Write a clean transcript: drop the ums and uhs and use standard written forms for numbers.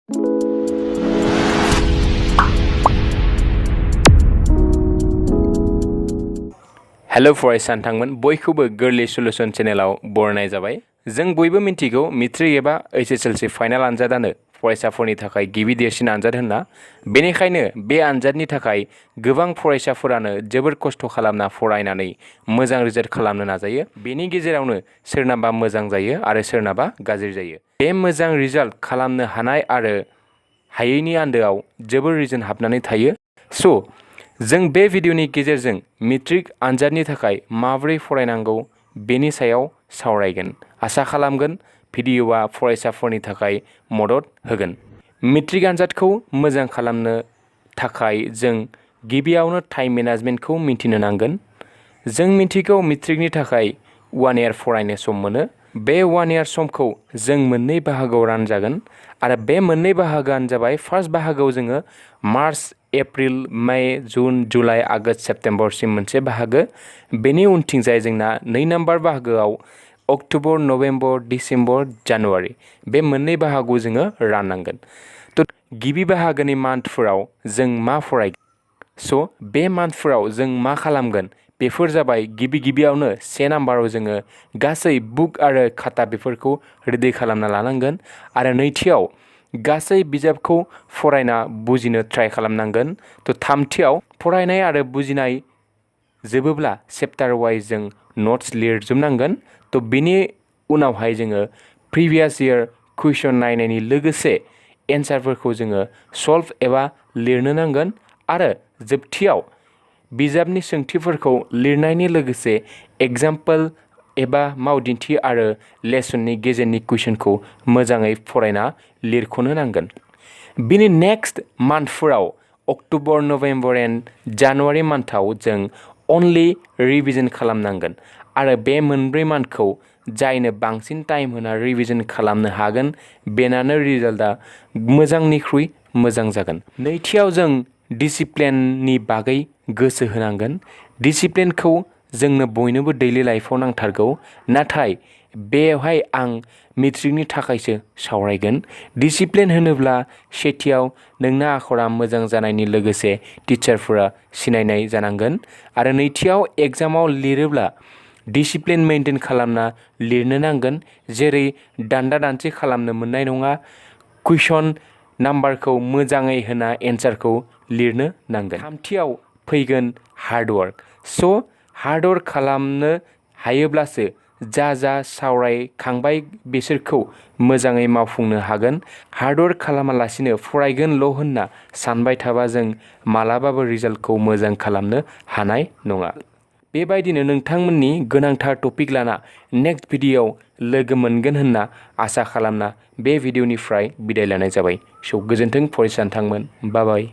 Hello फरायसा नोंथांमोन बयखौबो गोरलै सलुशन चेनेलाव बरायनाय जाबाय। जों बयबो मिन्थिगौ मेट्रिक एबा HSLC फाइनाल आनजादानो फरायसाफोरनि थाखाय गिबि देरसिन आनजाद होनना। बेनिखायनो बे आनजादनि थाखाय गोबां फरायसाफोरानो जोबोर खस्थ' खालामना फरायनानै मोजां रिजाल्ट खालामनो नाजायो। बेनि गेजेरावनो सोरनाबा मोजां जायो आरो सोरनाबा गाज्रि जायो। बे मोजां रिजाल्ट खालामनो हानाय आरो हायैनि आन्दोआव जोबोर रिजन हाबनानै थायो। जों बे भिडिअनि गेजेरजों मेट्रिक आनजादनि थाखाय माबोरै फरायनांगौ बेनि सायाव सावरायगोन। आसा खालामगोन भिडिअआ फरायसाफोरनि थाखाय मदद होगोन। मेट्रिक आनजादखौ मोजां खालामनो थाखाय जों गिबियावनो टाइम मेनेजमेन्टखौ मिन्थिनो नांगोन। जों मिन्थिगौ मेट्रिकनि थाखाय 1 इयार फरायनो सम मोनो। बे 1 इयार समखौ जों मोननै बाहागोआव रानजागोन आरो बे मोननै बाहागोआनो जाबाय फार्स्ट बाहागोआव जोङो मार्च, एप्रिल, मे, जुन, जुलाइ, आगष्ट, सेप्तेम्बरसिम मोनसे बाहागो। बेनि उनथिंजाय जोंना 2 नम्बर बाहागोआव अक्ट'बर, नभेम्बर, डिसेम्बर, जानुवारि बे मोननै बाहागोआव जोङो राननांगोन। गिबि बाहागोनि मान्थफोराव जों मा फरायगोन? बे मान्थफोराव जों मा खालामगोन? बेफोर जाबाय गिबियावनो 1 नाम्बाराव जोङो गासै बुक आरो खाता बेफोरखौ रेडि खालामना लानांगोन आरो नैथियाव गासै बिजाबखौ फरायना बुजिनो ट्राइ खालामनांगोन। थामथियाव फरायनाय आरो बुजिनाय जोबोब्ला चेप्टार वाइज जों नट्स लिरजोबनांगोन। बेनि उनावहाय जोङो प्रिभियास इयार कुइसन नायनायनि लोगोसे एन्सारफोरखौ जोङो सल्भ एबा लिरनो नांगोन आरो जोबथियाव बिजाबनि सोंथिफोरखौ लिरनायनि लोगोसे एग्जाम्पल एबा मावदिन्थि आरो लेसननि गेजेरनि कुइसनखौ मोजाङै फरायना लिरख'नो नांगोन। बिनि नेक्स्ट मान्थफोराव अक्ट'बर, नभेम्बर एन्ड जानुवारि मान्थआव जों अनलि रिभिजन खालामनांगोन आरो बे मोनब्रै मान्थखौ जायनो बांसिन टाइम होना रिभिजन खालामनो हागोन बेनानो रिजाल्टआ मोजांनिख्रुइ मोजां जागोन। नैथियाव जों डिसिप्लिननि बागै गोसो होनांगोन। डिसिप्लिनखौ जोंनो बयनोबो दैलि लाइफआव नांथारगौ, नाथाय बेवहाय आं मेट्रिकनि थाखायसो सावरायगोन। डिसिप्लिन होनोब्ला सेथियाव नोंना आखरा मोजां जानायनि लोगोसे टिचारफोरा सिनायनाय जानांगोन आरो नैथियाव एग्जामाव लिरोब्ला डिसिप्लिन मेइनटेइन खालामना लिरनो नांगोन। जेरै दान्दा दानसि खालामनो मोननाय नङा। कुइसन नाम्बारखौ मोजाङै होना एन्सारखौ लिरनो नांगोन। थामथियाव फैगोन हार्डवर्क। हार्डवर्क खालामनो हायोब्लासो जा सावरायखांबाय बिसोरखौ मोजाङै मावफुंनो हागोन। हार्डवर्क खालामालासिनो फरायगोनल' होनना सानबाय थाबा जों मालाबाबो रिजाल्टखौ मोजां खालामनो हानाय नङा। बेबायदिनो नोंथांमोननि गोनांथार टपिक लाना नेक्स्ट भिडिअआव लोगो मोनगोन होनना आसा खालामना बे भिडिअनिफ्राय बिदाय लानाय जाबाय। गोजोन्थों फरायसा नोंथांमोन। बाय।